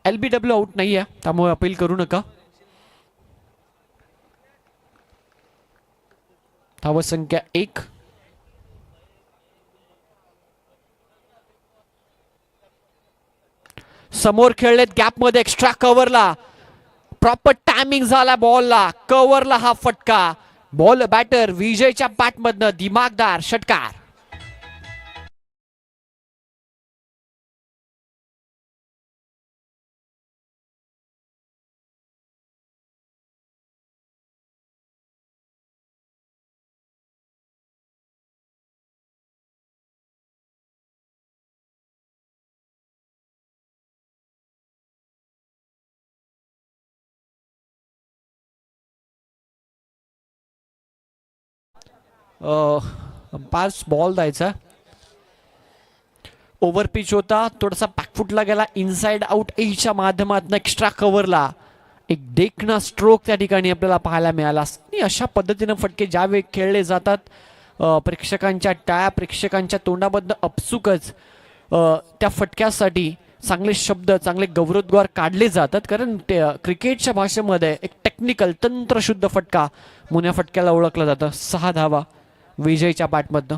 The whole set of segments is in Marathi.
LBW आउट नाही आहे, त्यामुळे अपील करू नका. धावसंख्या 1. समोर खेळलेत गॅपमध्ये एक्स्ट्रा कव्हरला. प्रॉपर टायमिंग झाला बॉलला, कव्हरला हा फटका. बॉल बॅटर विजयच्या बॅटमधनं दिमागदार षटकार. पाच बॉल द्यायचा. ओव्हर पिच होता, थोडासा बॅकफुटला गेला, इनसाइड आउट एजच्या माध्यमातून एक्स्ट्रा कव्हरला एक देखणा स्ट्रोक त्या ठिकाणी आपल्याला पाहायला मिळाला. आणि अशा पद्धतीनं फटके ज्यावेळी खेळले जातात, प्रेक्षकांच्या टाळ्या, प्रेक्षकांच्या तोंडामधनं अपसुकच त्या फटक्यासाठी चांगले शब्द, चांगले गौरवोद्गार काढले जातात. कारण क्रिकेटच्या भाषेमध्ये एक टेक्निकल तंत्रशुद्ध फटका मुन्या फटक्याला ओळखलं जातं. 6 धावा विजयच्या बॅटमधनं.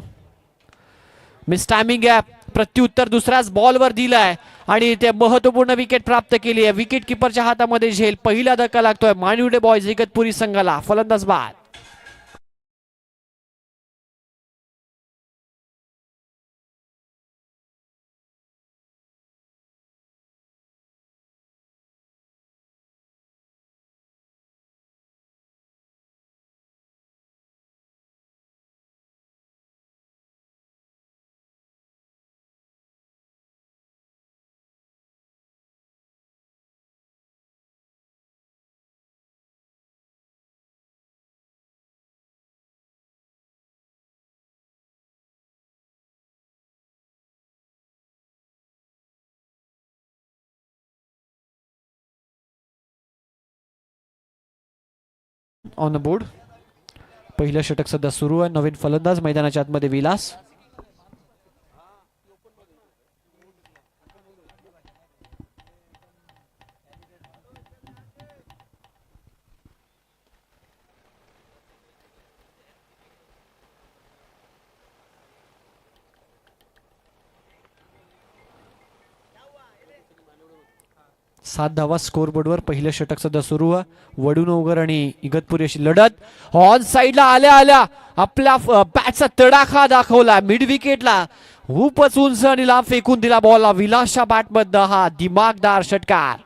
मिस टायमिंग आहे, प्रत्युत्तर दुसऱ्याच बॉलवर दिलाय आणि ते महत्वपूर्ण विकेट प्राप्त केली आहे. विकेट किपरच्या हातामध्ये झेल. पहिला धक्का लागतोय मानिवडे बॉयज इगतपुरी संघाला. फलंदाज बाद. On the board. पहिलं षटक सध्या सुरू आहे. नवीन फलंदाज मैदानाच्या आतमध्ये विलास. सात धावा स्कोर बोर्डवर. पहिलं षटक सध्या सुरू आहे. वडूनोगर आणि इगतपुरी अशी लढत. ऑन साईडला आल्या आल्या आपल्या बॅटचा तडाखा दाखवला मिड विकेटला. खूपच उंच आणि लांब फेकून दिला बॉलला. विलासच्या बॅटमधनं हा दिमागदार षटकार.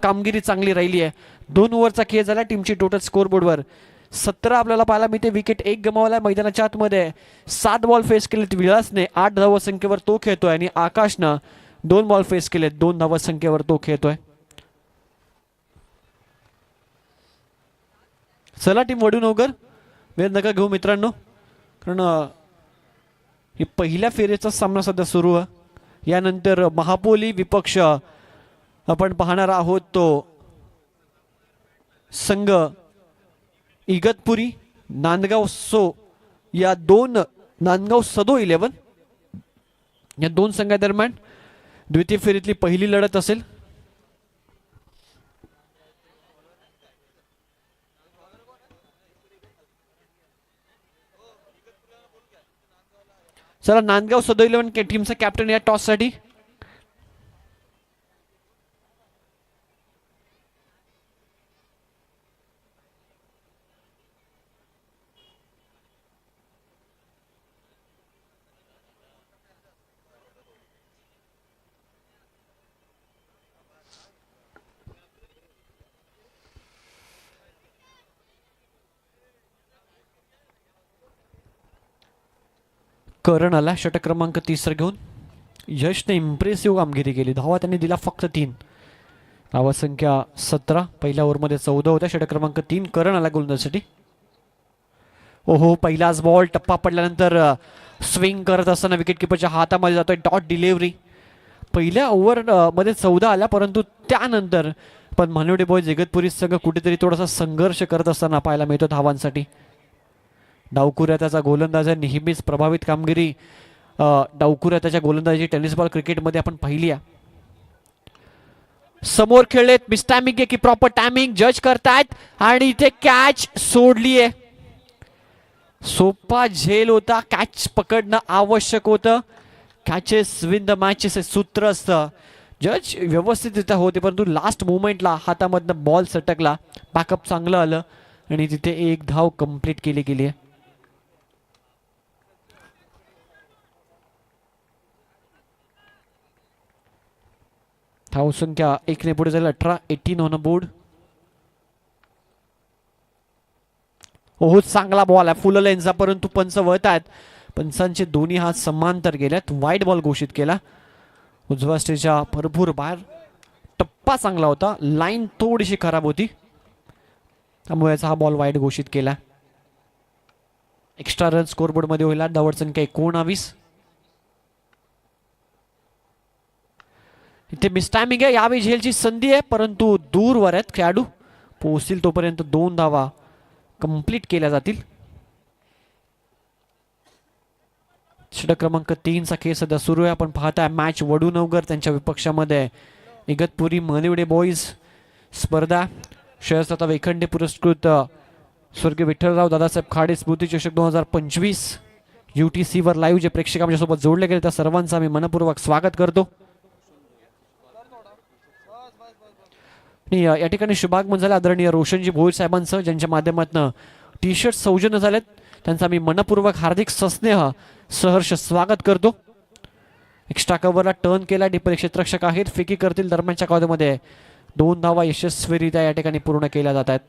कामगिरी चांगली राहिली आहे. 2 ओव्हरचा खेळ झाला टीमची टोटल स्कोरबोर्डवर 17 आपल्याला पाहायला मिळते. विकेट 1 गमावला मैदानाच्या आतमध्ये. 7 बॉल फेस केलेत विलासने, 8 धावसंख्येवर तो खेळतोय आणि आकाशनं 2 बॉल फेस केलेत, 2 धावसंख्येवर तो खेळतोय. चला टीम वडूनगर वेळ नका घेऊ मित्रांनो, कारण ही पहिल्या फेरीचा सामना सध्या सुरू आहे. यानंतर महापोली विपक्ष आपण पाहणार आहोत तो संघ इगतपुरी नांदगाव सो या नांदगाव सदो 11 या 2 संघादरम्यान द्वितीय फेरीतली पहिली लढत असेल. चला नांदगाव सदो 11 टीमचा कॅप्टन या टॉस साठी. करण आला षटक क्रमांक 30 घेऊन. यशने इम्प्रेसिव्ह कामगिरी केली. धावा त्यांनी दिला फक्त 3. धावा संख्या 17. पहिल्या ओव्हरमध्ये 14 होत्या. षटक क्रमांक 3 करण आला गोलंदाजीसाठी. ओहो पहिलाच बॉल टप्पा पडल्यानंतर स्विंग करत असताना विकेट किपरच्या हातामध्ये जातोय डॉट डिलिव्हरी. पहिल्या ओव्हर मध्ये 14 आल्या, परंतु त्यानंतर पण मानवडे बॉयज इगतपुरी संघ कुठेतरी थोडासा संघर्ष करत असताना पाहायला मिळतो धावांसाठी. डावकुऱ्या त्याचा गोलंदाज आहे, नेहमीच प्रभावित कामगिरी डावकुऱ्या त्याच्या गोलंदाजी टेनिस बॉल क्रिकेटमध्ये आपण पाहिली आहे. समोर खेळलेत मिसटायमिंग की प्रॉपर टायमिंग जज करतायत आणि इथे कॅच सोडलीये. सोपा झेल होता, कॅच पकडणं आवश्यक होतं. कॅचेस विन द मॅचेस हे सूत्र असतं. जज व्यवस्थितरित्या होते, परंतु लास्ट मोमेंटला हातामधनं बॉल सटकला. बॅकअप चांगलं आलं आणि तिथे 1 धाव कंप्लीट केली गेली आहे. धाव संख्या 1 ने पुढे जाईल. 18 ऑन बोर्ड. हो चांगला बॉल आहे फुल लेन्सचा, परंतु पंच वळत आहेत. पंचांचे दोन्ही हात समांतर गेल्यात. वाईड बॉल घोषित केला. उजव्या स्टेजच्या भरपूर बाहेर. टप्पा चांगला होता, लाईन थोडीशी खराब होती, त्यामुळे हा बॉल वाईड घोषित केला. एक्स्ट्रा रन स्कोरबोर्ड मध्ये होईल. धावड संख्या 19. इथे मिसटायमिंग आहे. यावेळी झेलची संधी आहे, परंतु दूरवर आहेत खेळाडू. पोहोचतील तोपर्यंत 2 धावा कंप्लीट केल्या जातील. षटक क्रमांक 3 खेळ सध्या सुरू आहे. आपण पाहताय मॅच वडूनगर त्यांच्या विपक्षामध्ये इगतपुरी मानिवडे बॉईज स्पर्धा. शहरस्था वेखंडे पुरस्कृत स्वर्गीय विठ्ठलराव दादासाहेब खाडे स्मृती चषक 2025 UTC वर लाईव्ह जे प्रेक्षक आमच्या सोबत जोडले गेले त्या सर्वांचं आम्ही मनपूर्वक स्वागत करतो. या ठिकाणी शुभागमन झाले आदरणीय रोशनजी भोईर साहेबांचं, ज्यांच्या माध्यमातून टी शर्ट सौजन्य झालेत. त्यांचा आम्ही मनपूर्वक हार्दिक सस्नेह सहर्ष स्वागत करतो. एक्स्ट्रा कव्हरला टर्न केला. डीपर क्षेत्ररक्षक आहेत, फेकी करतील. दरम्यानच्या काळामध्ये 2 धावा यशस्वीरित्या या ठिकाणी पूर्ण केल्या जात आहेत.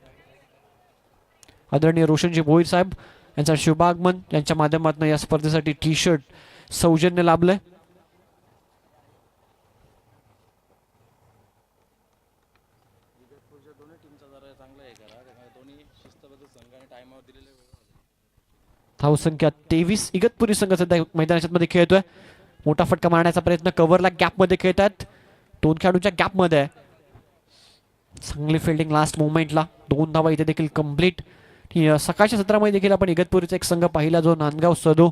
आदरणीय रोशनजी भोईर साहेब यांचा शुभागमन, यांच्या माध्यमातून या स्पर्धेसाठी टी शर्ट सौजन्य लाभलंय. धावसंख्या 23. इगतपुरी संघ सध्या मैदानाच्या मध्ये खेळतोय. मोठा फटका मारण्याचा प्रयत्न. कव्हरला गॅप मध्ये खेळतात. 2 खेळाडूंच्या गॅप मध्ये. चांगली फिल्डिंग लास्ट मोमेंटला. 2 धावा इथे देखील कंप्लीट. सकाळच्या सत्रामध्ये देखील आपण इगतपुरीचा एक संघ पाहिला, जो नांदगाव सदो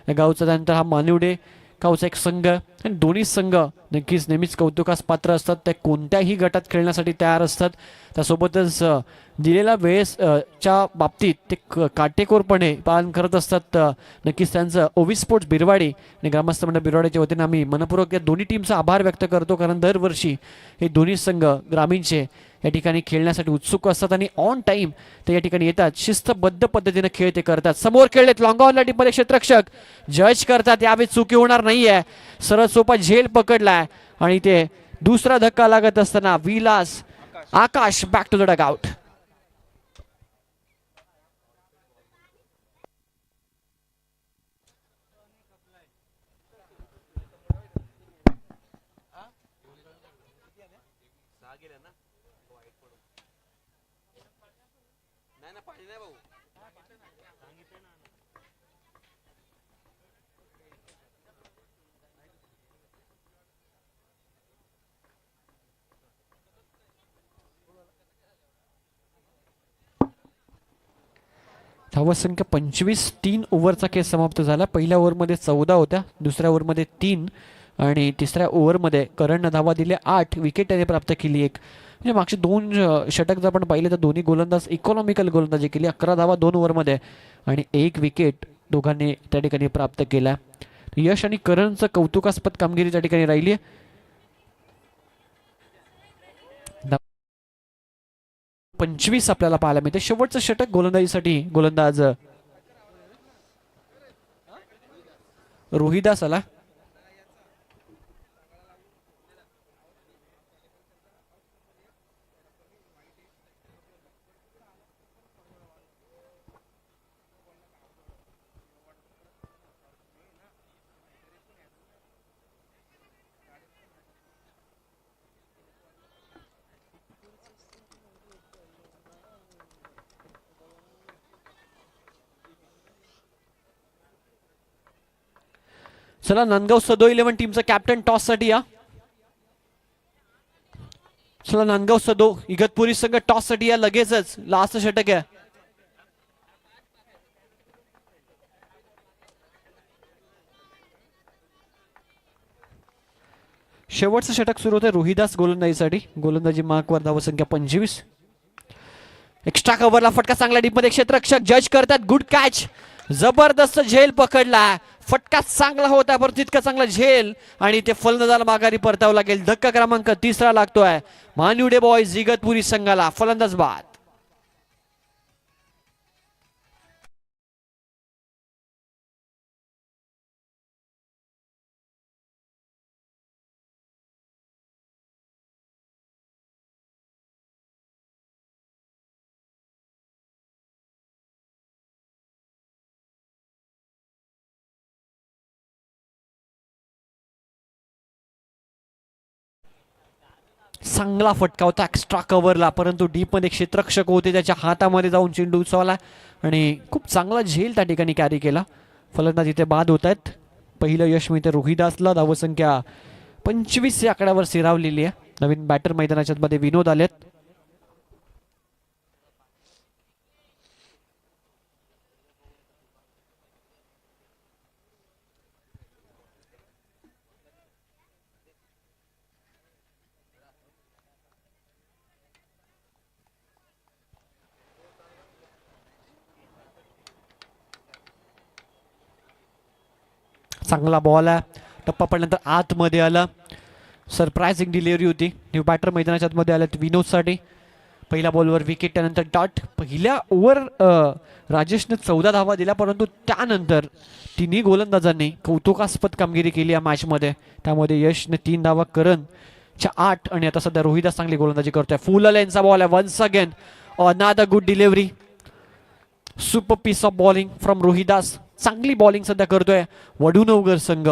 या गावचा. त्यानंतर हा मानिवडे गावचा एक संघ. आणि दोन्ही संघ नक्कीच नेहमीच कौतुकास पात्र असतात. ते कोणत्याही गटात खेळण्यासाठी तयार असतात. त्यासोबतच दिलेल्या वेळेसच्या बाबतीत ते काटेकोरपणे पालन करत असतात. नक्कीच त्यांचं ओवी स्पोर्ट्स बिरवाडी आणि ग्रामस्थ मंडळ बिरवाडीच्या वतीने आम्ही मनपूर्वक या दोन्ही टीमचा आभार व्यक्त करतो, कारण दरवर्षी हे दोन्ही संघ ग्रामीणचे या ठिकाणी खेळण्यासाठी उत्सुक असतात आणि ऑन टाइम ते या ठिकाणी येतात. शिस्तबद्ध पद्धतीने खेळ ते करतात. समोर खेळलेत लॉंग ऑन टीममध्ये क्षेत्ररक्षक जज करतात. यावेळी चुकी होणार नाहीये. सरळ सोपा झेल पकडलाय आणि ते दुसरा धक्का लागत असताना विलास आकाश बॅक टू द डगआउट. धावसंख्या 25. 3 ओव्हरचा खेळ समाप्त झाला. पहिल्या ओव्हरमध्ये 14 होत्या, दुसऱ्या ओव्हरमध्ये 3 आणि तिसऱ्या ओव्हरमध्ये करणनं धावा दिल्या 8. विकेट त्याने प्राप्त केली 1. म्हणजे मागचे 2 षटक जर आपण पाहिले तर दोन्ही गोलंदाज इकॉनॉमिकल गोलंदाजी केली. 11 धावा 2 ओव्हरमध्ये आणि 1 विकेट दोघांनी त्या ठिकाणी प्राप्त केला. यश आणि करणचं कौतुकास्पद कामगिरी त्या ठिकाणी राहिली आहे. 25 आपल्याला पाहायला मिळते. शेवटचं षटक गोलंदाजीसाठी गोलंदाज रोहिदास आला. चला नांदगाव सदो 11 टीमचा कॅप्टन टॉस साठी या. चला नांदगाव सदो इगतपुरी संघ टॉस साठी या. लगेचच लास्ट षटक आहे. शेवटचं षटक सुरू होतं रोहिदास गोलंदाजीसाठी. गोलंदाजी मार्कवर धावसंख्या 25. एक्स्ट्रा कव्हरला फटका चांगला डीप मध्ये क्षेत्ररक्षक जज करतात. Good catch. जबरदस्त झेल पकडला. फटका चांगला होता परंतु तितका चांगला झेल आणि ते फलंदाजाला माघारी परतावं लागेल. धक्का क्रमांक 3 लागतोय मानिवडे बॉयज इगतपुरी संघाला. फलंदाज बाद. चांगला फटका होता एक्स्ट्रा कव्हरला परंतु डीप मध्ये क्षेत्ररक्षक होते त्याच्या हातामध्ये जाऊन चेंडू उचलला आणि खूप चांगला झेल त्या ठिकाणी कॅरी केला. फलंदाज इथे बाद होत आहेत. पहिलं यश मिळते रोहिदासला. धावसंख्या 25 या आकड्यावर स्थिरावलेली आहे. नवीन बॅटर मैदानाच्या मध्ये विनोद आलेत. चांगला बॉल आहे. टप्पा पडल्यानंतर आतमध्ये आला. सरप्राइजिंग डिलिव्हरी होती. न्यू बॅटर मैदानाच्या आतमध्ये आले विनोदसाठी. पहिल्या बॉलवर विकेट त्यानंतर डॉट. पहिल्या ओव्हर राजेशने 14 धावा दिल्या परंतु त्यानंतर तिन्ही गोलंदाजांनी कौतुकास्पद कामगिरी केली या मॅचमध्ये. त्यामध्ये यशने 3 धावा, करणच्या 8 आणि आता सध्या रोहिदास चांगली गोलंदाजी करतोय. फुल लेनचा बॉल आहे. Once again another good delivery. Super piece of bowling from Rohidas. चांगली बॉलिंग सध्या करतोय वडूनवगर संघ.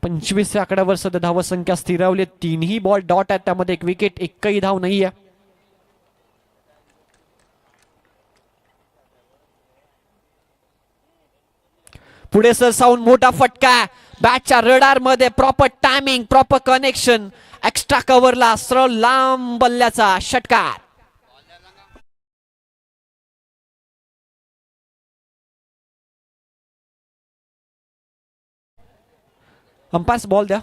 25 आकड्यावर सध्या धावसंख्या स्थिरावली. 3ही बॉल डॉट आहेत. त्यामध्ये 1 विकेट, 1ही धाव नाहीये. पुढे सरसावून मोठा फटका. बॅटच्या रडार मध्ये proper timing, proper connection. Extra कव्हरला सरळ लांब बल्ल्याचा षटकार. अंपायर्स बॉल द्या.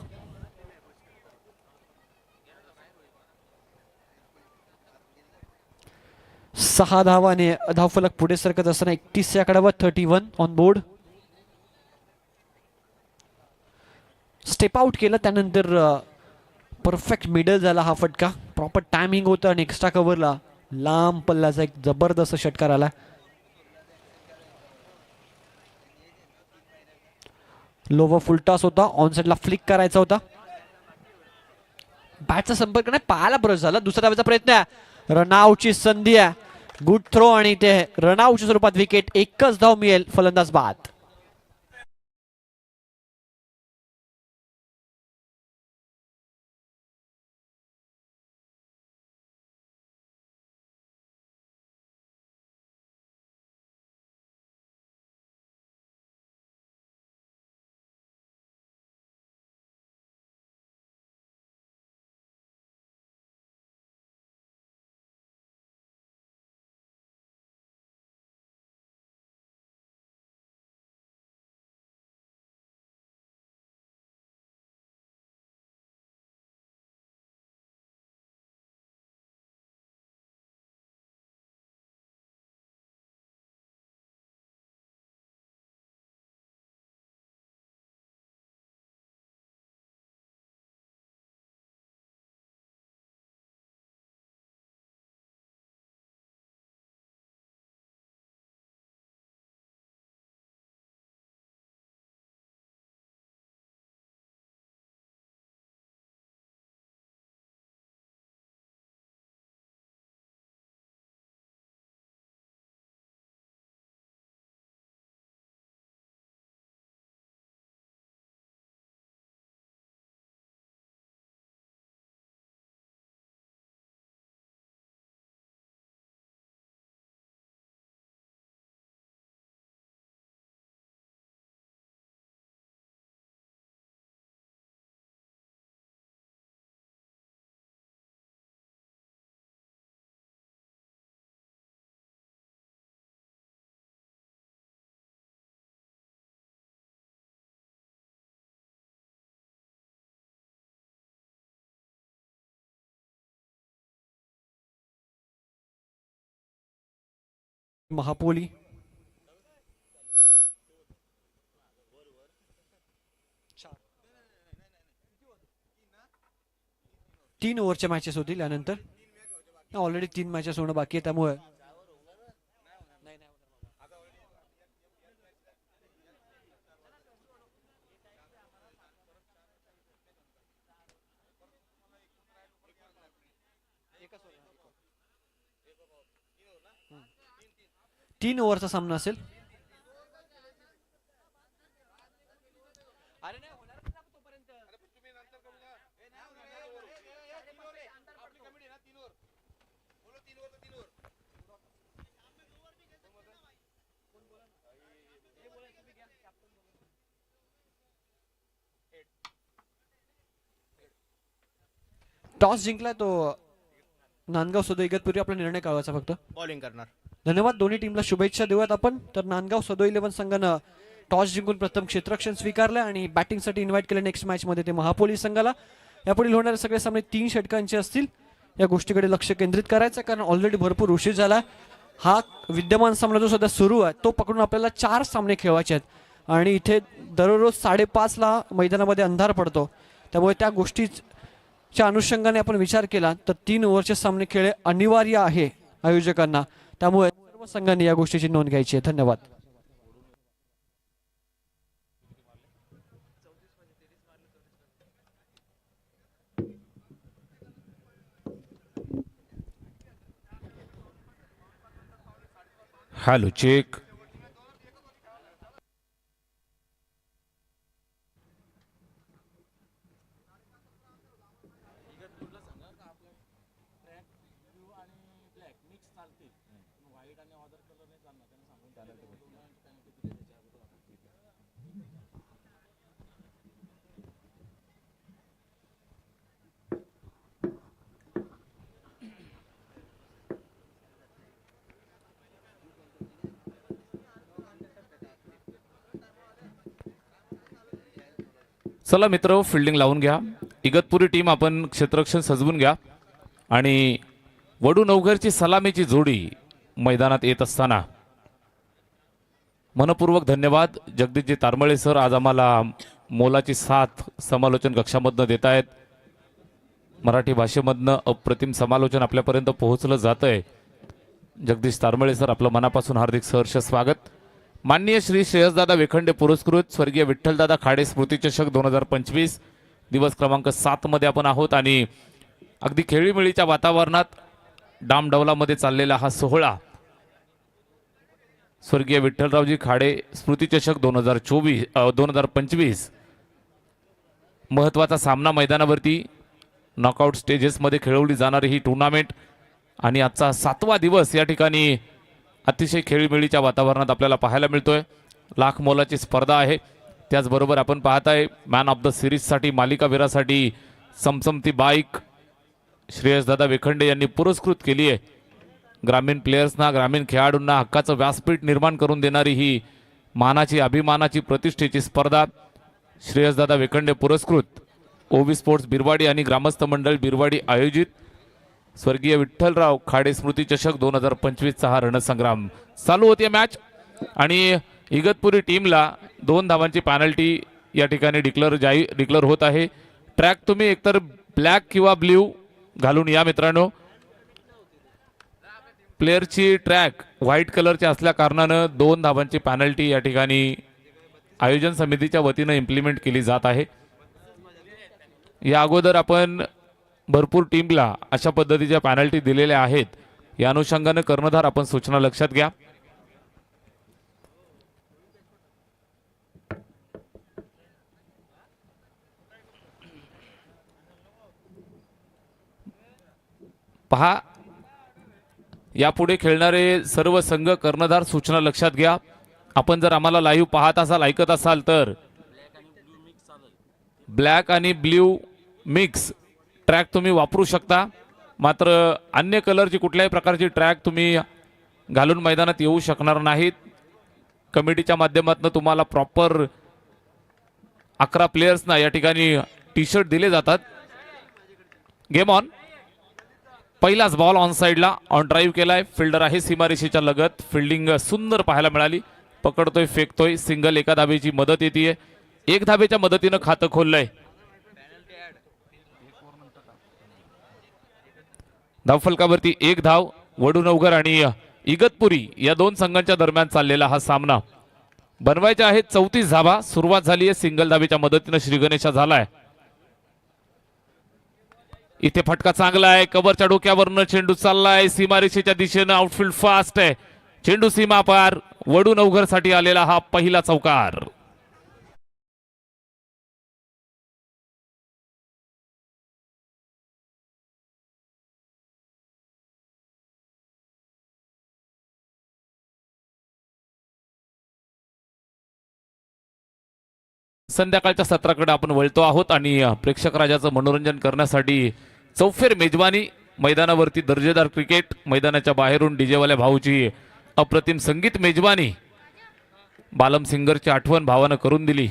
सहा धावाने धावफलक पुढे सरकत असताना 31 या आकड्यावर 31 ऑन बोर्ड. स्टेप आउट केलं त्यानंतर परफेक्ट मिडल झाला हा फटका. प्रॉपर टायमिंग होतं आणि एक्स्ट्रा कव्हरला लांब पल्ल्याचा एक जबरदस्त षटकार आला. लोवर फुल टॉस होता. ऑन साइडला फ्लिक करायचा होता. बॅटचा संपर्क नाही, पायाला ब्रश झाला. दुसऱ्या धावेचा प्रयत्न आहे, रनआउटची संधी आहे. गुड थ्रो आणि ते रनआउटच्या स्वरूपात विकेट. एकच धाव मिळेल फलंदाज बाद. महापोली 3 ओव्हरच्या मॅचेस होतील यानंतर. ऑलरेडी 3 मॅचेस होणं बाकी आहे, त्यामुळे तीन ओव्हरचा सामना असेल. टॉस जिंकलाय तो नांदगाव सदो इगतपुरी. आपला निर्णय कळवायचा फक्त. बॉलिंग करणार. धन्यवाद. दोन्ही टीमला शुभेच्छा देऊयात आपण. तर नांदगाव सदो 11 संघानं टॉस जिंकून प्रथम क्षेत्ररक्षण स्वीकारलं आणि बॅटिंगसाठी इन्व्हाइट केलं नेक्स्ट मॅच मध्ये ते महापोली संघाला. यापुढील होणारे सगळे सामने 3 षटकांचे असतील. या गोष्टीकडे लक्ष केंद्रित करायचं, कारण ऑलरेडी भरपूर उशीर झाला. हा विद्यमान सामना जो सध्या सुरू आहे तो पकडून आपल्याला 4 सामने खेळवायचे आहेत आणि इथे दररोज 5:30ला मैदानामध्ये अंधार पडतो. त्यामुळे त्या गोष्टीच्या अनुषंगाने आपण विचार केला तर 3 ओव्हरचे सामने खेळ अनिवार्य आहे आयोजकांना. त्यामुळे सर्व संघांनी या गोष्टीची नोंद घ्यायची आहे. धन्यवाद. Hello check. चला मित्र, फिल्डिंग लावून घ्या. इगतपुरी टीम आपण क्षेत्ररक्षण सजवून घ्या. आणि वडू नवघरची सलामीची जोडी मैदानात येत असताना मनपूर्वक धन्यवाद जगदीशजी तारमळे सर. आज आम्हाला मोलाची साथ समालोचन कक्षामधनं देत आहेत. मराठी भाषेमधनं अप्रतिम समालोचन आपल्यापर्यंत पोहोचलं जातंय. जगदीश तारमळे सर, आपलं मनापासून हार्दिक सहर्ष स्वागत. माननीय श्री श्रेयसदादा वेखंडे पुरस्कृत स्वर्गीय विठ्ठलदादा खाडे स्मृती चषक 2025 दिवस क्रमांक 7 मध्ये आपण आहोत आणि अगदी खेळीमेळीच्या वातावरणात डामडौलामध्ये चाललेला हा सोहळा स्वर्गीय विठ्ठलरावजी खाडे स्मृती चषक 2025 महत्वाचा सामना मैदानावरती नॉकआउट स्टेजेसमध्ये खेळवली जाणारी ही टुर्नामेंट आणि आजचा 7वा दिवस या ठिकाणी अतिशय खेळीमेळीच्या वातावरणात आपल्याला पाहायला मिळतोय. लाख मोलाची स्पर्धा आहे. त्याचबरोबर आपण पाहताय मॅन ऑफ द सिरीजसाठी मालिकावीरासाठी समसमती बाईक श्रेयसदादा वेखंडे यांनी पुरस्कृत केली आहे. ग्रामीण प्लेयर्सना ग्रामीण खेळाडूंना हक्काचं व्यासपीठ निर्माण करून देणारी ही मानाची अभिमानाची प्रतिष्ठेची स्पर्धा श्रेयसदादा वेखंडे पुरस्कृत ओवी स्पोर्ट्स बिरवाडी आणि ग्रामस्थ मंडळ बिरवाडी आयोजित स्वर्गीय विठ्ठलराव खाडे स्मृती चषक 2025चा हा रणसंग्राम चालू होती मॅच आणि इगतपुरी टीमला 2 धावांची पॅनल्टी या ठिकाणी डिक्लेअर होत आहे. ट्रॅक तुम्ही एकतर ब्लॅक किंवा ब्ल्यू घालून या मित्रांनो. प्लेअरची ट्रॅक व्हाईट कलरची असल्या कारणानं 2 धावांची पॅनल्टी या ठिकाणी आयोजन समितीच्या वतीनं इम्प्लिमेंट केली जात आहे. या अगोदर आपण भरपूर टीमला अशा पद्धतीच्या पॅनल्टी दिलेल्या आहेत. या अनुषंगानं कर्णधार आपण सूचना लक्षात घ्या. पहा यापुढे खेळणारे सर्व संघ कर्णधार सूचना लक्षात घ्या. आपण जर आम्हाला लाईव्ह पाहत असाल ऐकत असाल तर ब्लॅक आणि ब्ल्यू मिक्स ट्रॅक तुम्ही वापरू शकता. मात्र अन्य कलरची कुठल्याही प्रकारची ट्रॅक तुम्ही घालून मैदानात येऊ शकणार नाहीत. कमिटीच्या माध्यमातून तुम्हाला प्रॉपर 11 प्लेयर्सना या ठिकाणी टी शर्ट दिले जातात. Game on. पहिलाच बॉल ऑन साइडला ऑन ड्राईव्ह केलाय. फिल्डर आहे सीमारेषेच्या लगत. फिल्डिंग सुंदर पाहायला मिळाली. पकडतोय फेकतोय. सिंगल एका धावेची मदत येते. 1 धावेच्या मदतीनं खातं खोललंय. धावफलकावरती 1 धाव. वडूनवघर आणि इगतपुरी या 2 संघांच्या दरम्यान चाललेला हा सामना बनवायचा आहे 34 धावा. सुरुवात झाली आहे सिंगल धावेच्या मदतीनं श्रीगणेशा झालाय. इथे फटका चांगला आहे. कव्हरच्या डोक्यावरनं चेंडू चाललाय सीमारेषेच्या दिशेनं. आउटफील्ड फास्ट आहे. चेंडू सीमा पार. वडूनवघर साठी आलेला हा पहिला चौकार. संध्याकाळच्या सत्राकडे आपण वळतो आहोत आणि प्रेक्षक राजाचं मनोरंजन करण्यासाठी चौफेर मेजवानी मैदानावरती दर्जेदार क्रिकेट. मैदानाच्या बाहेरून डीजेवाल्या भाऊची अप्रतिम संगीत मेजवानी. बालम सिंगरची आठवण भावानं करून दिली.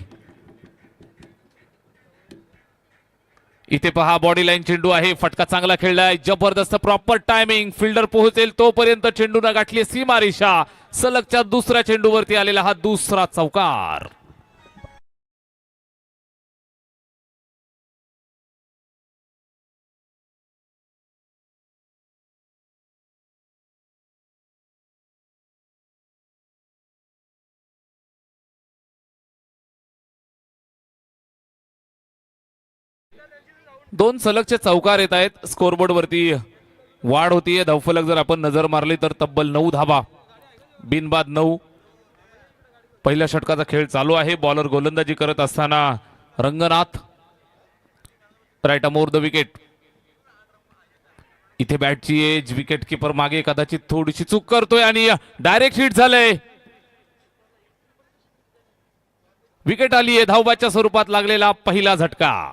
इथे पहा बॉडी लाईन चेंडू आहे. फटका चांगला खेळलाय. जबरदस्त प्रॉपर टायमिंग. फिल्डर पोहोचेल तोपर्यंत चेंडू न गाठली सीमारेषा. सलगच्या दुसऱ्या चेंडूवरती आलेला हा दुसरा चौकार. दोन सलगचे चौकार येत आहेत. स्कोरबोर्ड वरती वाढ होतीये. धावफलक जर आपण नजर मारली तर तब्बल 9 धावा. बिनबाद 9. पहिल्या षटकाचा खेळ चालू आहे. बॉलर गोलंदाजी करत असताना रंगनाथ राईट अमोर द विकेट. इथे बॅटची एज. विकेट किपर मागे कदाचित थोडीशी चूक करतोय आणि डायरेक्ट हिट झालंय. विकेट आलीये. धावबाच्या स्वरूपात लागलेला पहिला झटका.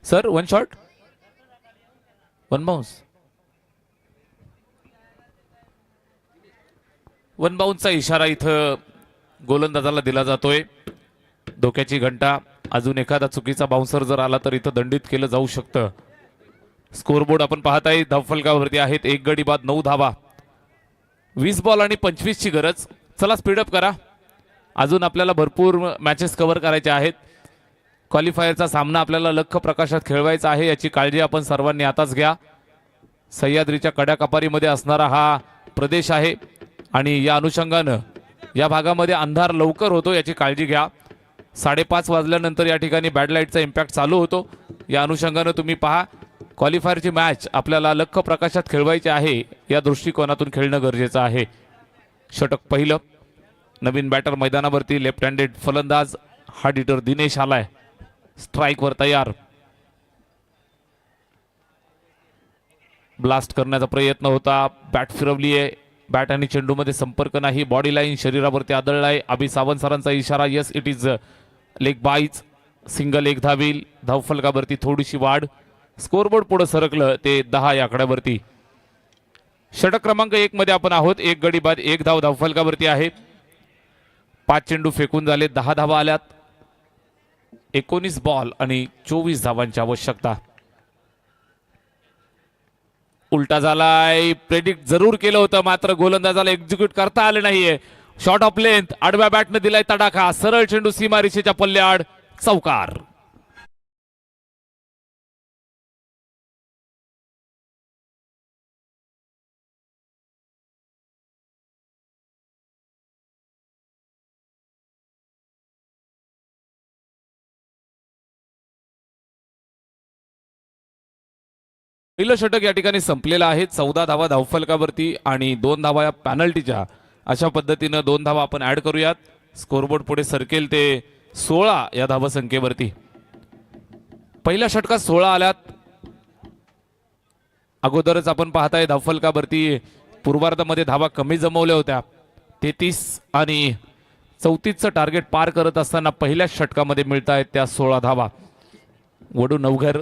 Sir 1 shot 1 bounce. 1 बाउन्सचा इशारा इथं गोलंदाजाला दिला जातोय. धोक्याची घंटा अजून एखादा चुकीचा बाउन्सर जर आला तर इथं दंडित केलं जाऊ शकतं. स्कोरबोर्ड आपण पाहताय धावफलकावरती आहेत. 1 गडी बाद 9 धावा. 20 बॉल आणि 25 ची गरज. चला स्पीडअप करा. अजून आपल्याला भरपूर मॅचेस कव्हर करायचे आहेत. क्वालिफायरचा सामना आपल्याला लख्ख प्रकाशात खेळवायचा आहे, याची काळजी आपण सर्वांनी आताच घ्या. सह्याद्रीच्या कड्याकापारीमध्ये असणारा हा प्रदेश आहे आणि या अनुषंगानं या भागामध्ये अंधार लवकर होतो, याची काळजी घ्या. 5:30 वाजल्यानंतर या ठिकाणी बॅड लाईटचा इम्पॅक्ट चालू होतो. या अनुषंगानं तुम्ही पहा, क्वालिफायरची मॅच आपल्याला लख्ख प्रकाशात खेळवायची आहे, या दृष्टिकोनातून खेळणं गरजेचं आहे. षटक पहिलं. नवीन बॅटर मैदानावरती लेफ्ट हँडेड फलंदाज हार्ड हिटर दिनेश आलाय. स्ट्राईकवर तयार. ब्लास्ट करण्याचा प्रयत्न होता, बॅट फिरवली आहे. बॅट आणि चेंडूमध्ये संपर्क नाही. बॉडी लाईन शरीरावरती आदळलाय. अभि सावंत सरांचा इशारा. Yes, it is leg byes. Single एक धावील. धावफलकावरती थोडीशी वाढ. स्कोरबोर्ड पुढे सरकलं ते 10 या आकड्यावरती. षटक क्रमांक 1 मध्ये आपण आहोत. 1 गडी बाद 1 धाव धावफलकावरती आहे. 5 चेंडू फेकून झाले. 10 धावा आल्यात. 19 बॉल आणि 24 धावांची आवश्यकता. उलटा झालाय. प्रेडिक्ट जरूर केलं होतं, मात्र गोलंदाजाला एक्झिक्यूट करता आले नाहीये. Shot of length. आडव्या बॅटने दिलाय तडाखा. सरळ चेंडू सीमारेषेच्या पल्ल्याआड. चौकार. पहिलं षटक या ठिकाणी संपलेलं आहे. 14 धावा धावफलकावरती आणि 2 धावा या पॅनल्टीच्या. अशा पद्धतीनं 2 धावा आपण ऍड करूयात. स्कोरबोर्ड पुढे सरकेल ते 16 या धावसंख्येवरती. पहिल्या षटकात 16 आल्यात. अगोदरच आपण पाहताय धावफलकावरती पूर्वार्धामध्ये धावा कमी जमवल्या होत्या. 33 आणि 34चं टार्गेट पार करत असताना पहिल्या षटकामध्ये मिळत आहेत त्या 16 धावा. वडू नवघर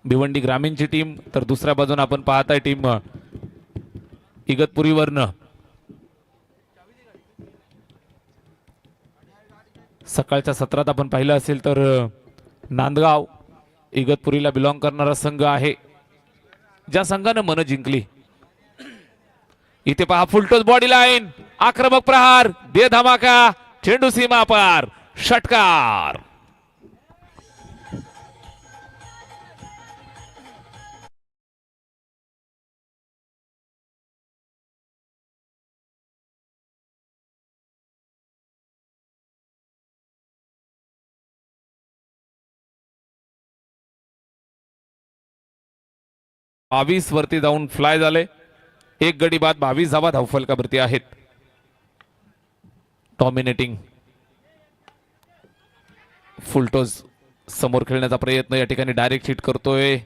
भिवंडी ग्रामीणची टीम, तर दुसऱ्या बाजूने आपण पाहताय टीम इगतपुरीवरनं. सकाळच्या सत्रात आपण पाहिलं असेल तर नांदगाव इगतपुरीला बिलॉंग करणारा संघ आहे, ज्या संघानं मन जिंकली. इथे पहा फुलटोस बॉडी लाईन. आक्रमक प्रहार. दे धमाका. चेंडू सीमा पार. षटकार. बावीस वरती जाऊन फ्लाय झाले. 1 गडी बाद 22 धावा धावफलकावरती आहेत. डॉमिनेटिंग फुलटोज समोर खेळण्याचा प्रयत्न या ठिकाणी डायरेक्ट हिट करतोय.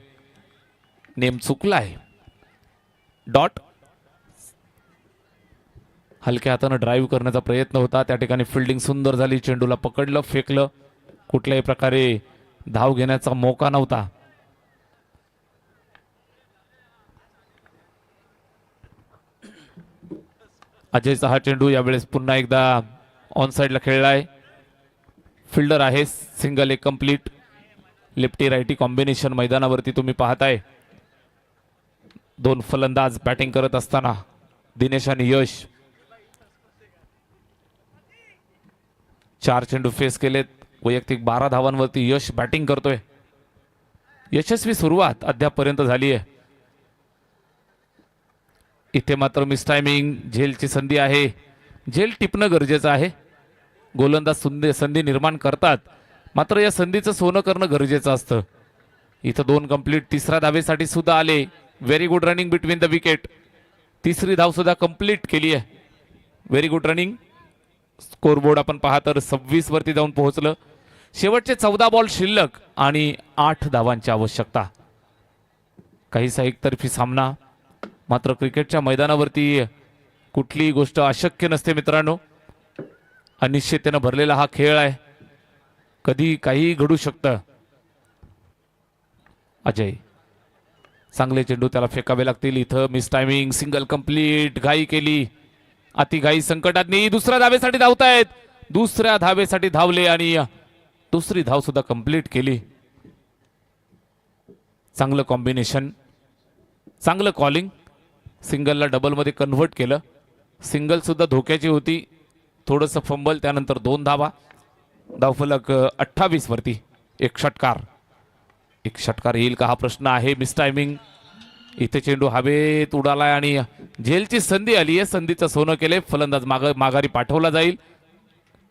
नेम चुकलाय. डॉट. हलक्या हाताने ड्राईव्ह करण्याचा प्रयत्न होता, त्या ठिकाणी फिल्डिंग सुंदर झाली. चेंडूला पकडलं, फेकलं. कुठल्याही प्रकारे धाव घेण्याचा मौका नव्हता. अजयचा हा चेंडू यावेळेस पुन्हा एकदा ऑन साइडला खेळलाय. फिल्डर आहे. सिंगल एक कंप्लीट. लेफ्टी राईटी कॉम्बिनेशन मैदानावरती तुम्ही पाहताय. 2 फलंदाज बॅटिंग करत असताना दिनेश आणि यश. 4 चेंडू फेस केलेत. वैयक्तिक 12 धावांवरती यश बॅटिंग करतोय. यशस्वी सुरुवात अद्यापपर्यंत झाली आहे. इथे मात्र मिस टायमिंग. झेलची संधी आहे. झेल टिपणं गरजेचं आहे. गोलंदाज संधी निर्माण करतात, मात्र या संधीचं सोनं करणं गरजेचं असतं. इथं 2 कंप्लीट. तिसऱ्या धावेसाठी सुद्धा आले. Very good running between the wicket. तिसरी धाव सुद्धा कंप्लीट केली आहे. Very good running. स्कोरबोर्ड आपण पाहा तर 26 वरती जाऊन पोहोचलं. शेवटचे 14 बॉल शिल्लक आणि 8 धावांची आवश्यकता. काहीसा एकतर्फी सामना, मात्र क्रिकेटच्या मैदानावरती कुठलीही गोष्ट अशक्य नसते मित्रांनो. अनिश्चिततेने भरलेला हा खेळ आहे. कधी काही घडू शकतं. अजय. चांगले चेंडू त्याला फेकावे लागतील. इथं मिस टायमिंग. Single complete. घाई केली. अति घाई संकटात नाही. दुसऱ्या धावेसाठी धावतायत. दुसऱ्या धावेसाठी धावले आणि दुसरी धाव सुद्धा कंप्लीट केली. चांगलं कॉम्बिनेशन, चांगलं कॉलिंग. सिंगलला डबलमध्ये कन्व्हर्ट केलं. सिंगल सुद्धा धोक्याची होती, थोडंसं फंबल, त्यानंतर 2 धावा. धावफलक 28 वरती. एक षटकार येईल का हा प्रश्न आहे. Miss timing. इथे चेंडू हवेत उडालाय आणि झेलची संधी आली आहे. संधीचं सोनं केलंय. फलंदाज माघारी पाठवला जाईल.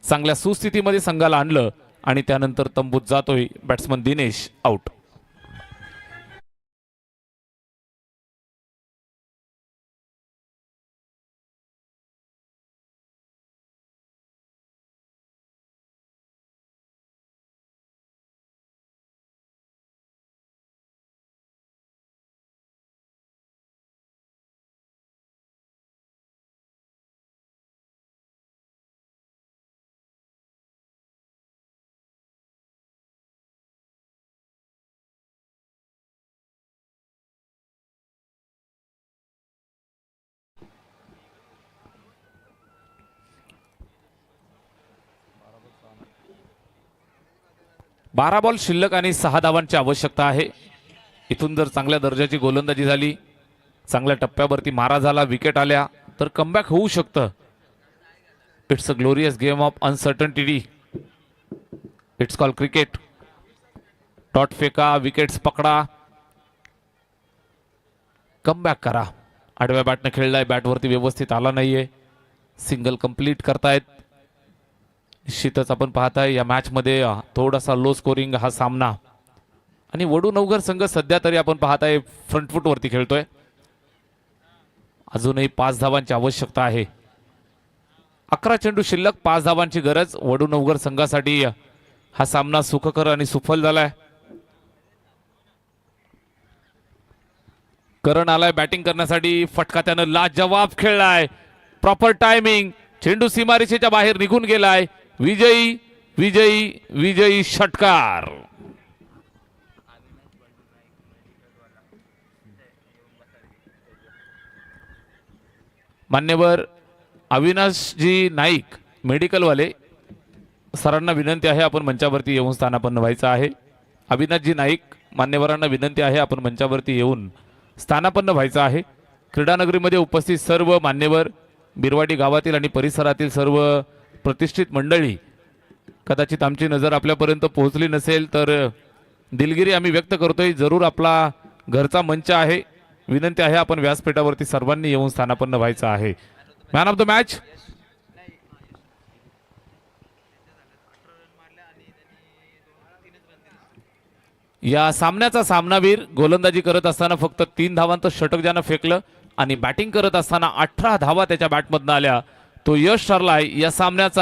चांगल्या सुस्थितीमध्ये संघाला आणलं आणि त्यानंतर तंबूत जातोय बॅट्समन दिनेश. आउट. बारा बॉल शिल्लक आणि 6 धावांची आवश्यकता आहे. इथून जर चांगल्या दर्जाची गोलंदाजी झाली, चांगल्या टप्प्यावरती मारा झाला, विकेट आल्या तर कमबॅक होऊ शकतं. It's a glorious game of uncertainty. It's call cricket. टॉट फेका, विकेट्स पकडा, कमबॅक करा. आडव्या बॅटने खेळलाय, बॅटवरती व्यवस्थित आला नाहीये. सिंगल कंप्लीट करतायत. निश्चितच आपण पाहताय या मॅच मध्ये थोडासा लो स्कोरिंग हा सामना. आणि वडूनवघर संघ सध्या तरी आपण पाहताय फ्रंट फूट वरती खेळतोय. अजूनही 5 धावांची आवश्यकता आहे. 11 चेंडू शिल्लक, 5 धावांची गरज. वडूनवघर संघासाठी हा सामना सुखकर आणि सुफल झालाय. करण आलाय बॅटिंग करण्यासाठी. फटका त्यानं लाजवाब खेळलाय. Proper timing. चेंडू सीमारेषेच्या बाहेर निघून गेलाय. विजयी विजयी विजयी षटकार. मान्यवर अविनाशजी नाईक मेडिकलवाले सरांना विनंती आहे आपण मंचावरती येऊन स्थानापन्न व्हायचं आहे. अविनाशजी नाईक मान्यवरांना विनंती आहे आपण मंचावरती येऊन स्थानापन्न व्हायचं आहे. क्रीडानगरीमध्ये उपस्थित सर्व मान्यवर, बिरवाडी गावातील आणि परिसरातील सर्व प्रतिष्ठित मंडळी, कदाचित आमची नजर आपल्यापर्यंत पोहोचली नसेल तर दिलगिरी आम्ही व्यक्त करतोय. जरूर आपला घरचा मंच आहे. विनंती आहे आपण व्यासपीठावरती सर्वांनी येऊन स्थानापन्न व्हायचं आहे. मॅन ऑफ द मॅच या सामन्याचा सामनावीर. गोलंदाजी करत असताना फक्त 3 धावांचं षटक ज्यानं फेकलं आणि बॅटिंग करत असताना 18 धावा त्याच्या बॅटमधनं आल्या, तो यश ठरलाय या सामन्याचा